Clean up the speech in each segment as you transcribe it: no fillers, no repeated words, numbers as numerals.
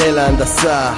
חיל ההנדסה.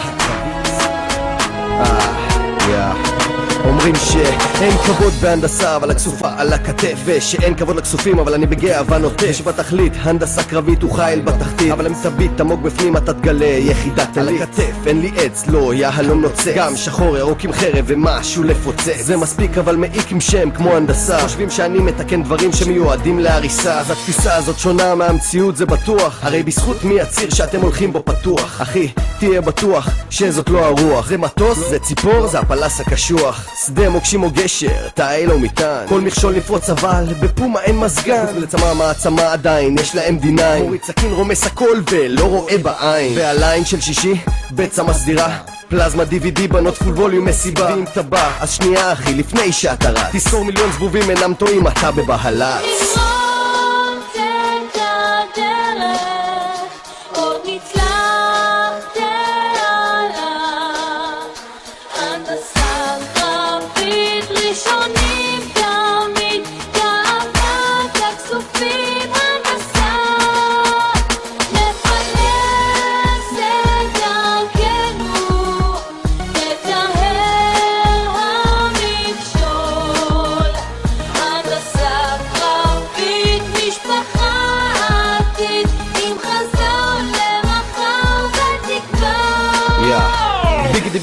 אומרים שאין כבוד בהנדסה אבל הכסופה על הכתף, ושאין כבוד לכסופים אבל אני בגאווה נוטף. שבתכלית הנדסה קרבית הוא חייל בתחתית, אבל אם תביט עמוק בפנים אתה תגלה יחידת על הכתף. אין לי עץ, לא יהלום נוצץ, גם שחור ירוק עם חרב ומשהו לפוצץ. זה מספיק אבל מעיק עם שם כמו הנדסה. חושבים שאני מתקן דברים שמיועדים להריסה, אז התפיסה הזאת שונה מהמציאות זה בטוח. הרי בזכות מי הציר שאתם הולכים בו פתוח. אחי, תהיה בטוח שזאת לא הרוח. זה מטוס, זה ציפור, זה הפלס הקשוח. שדה מוקשים או גשר, תאי לא מיתן, כל מכשול נפרוץ אבל בפומה אין מזגן. ולצמא מעצמה עדיין יש להם D9, מוריד סכין רומס הכל ולא רואה בעין. והליין של שישי בצע מסדירה, פלזמה DVD בנות פול ווליום מסיבה. ואם אתה בא אז שנייה אחי לפני שאתה רץ, תזכור מיליון זבובים אינם טועים אתה בבהלץ.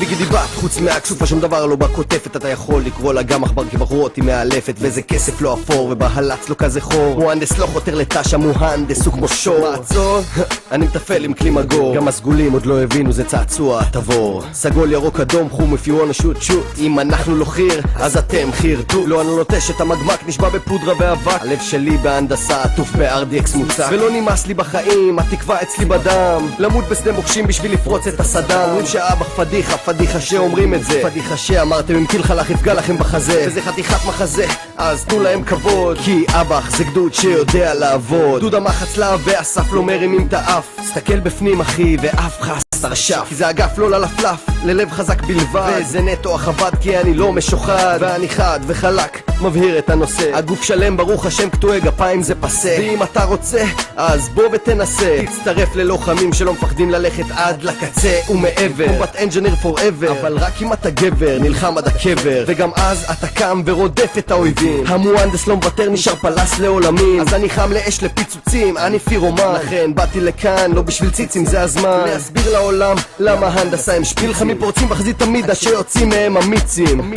ביגידי בת, חוץ מהכסופה שום דבר לא בכותפת. אתה יכול לקרוא לה גם עכבר כבחורות היא מאלפת, וזה כסף לא אפור ובהלץ לא כזה חור. מוהנדס לא חותר לתש, המוהנדס הוא כמו שור. מעצור, אני מטפל עם כלי מגור, גם הסגולים עוד לא הבינו זה צעצוע תבור. סגול ירוק אדום חום if you wanna shoot shoot, אם אנחנו לא חיר אז אתם חירטו. לא אני נוטש את המגמק נשבע בפודרה ואבק, הלב שלי בהנדסה עטוף ב-RDX מוצק, ולא נמאס לי בחיים התקווה אצלי בדם, למות בשדה מוקשים בשביל לפרוץ את הסדם. אומרים שאבא פדיחה פדיחה שאומרים את זה, פדיחה שאמרתם אם טיל חלך יפגע לכם בחזה, וזה חתיכת מחזה אז תנו להם כבוד, כי אבח זה גדוד שיודע לעבוד. דוד המחץ לה ואסף לא מרימים את האף, סתכל בפנים אחי ואף חס הרשף, כי זה אגף לא ללפלף ללב חזק בלבד, וזה נטו החבד כי אני לא משוחד, ואני חד וחלק מבהיר את הנושא. הגוף שלם ברוך השם קטועי גפיים זה פסה, ואם אתה רוצה אז בוא ותנסה, תצטרף ללוחמים שלא מפחדים ללכת עד לקצה ומעבר. קומבט אנג'יניר forever, אבל רק אם אתה גבר נלחם עד הקבר, וגם אז אתה קם ורודף את האויבים. המוהנדס לא מוותר נשאר פלס לעולמים, אז אני חם לאש לפיצוצים אני פירומן, לכן באתי לכאן לא בשביל ציצים זה הזמן להסביר לעולם למה הנדסה הם שפיל. חמים פורצים בחזית תמיד שיוצאים מהם אמיצים.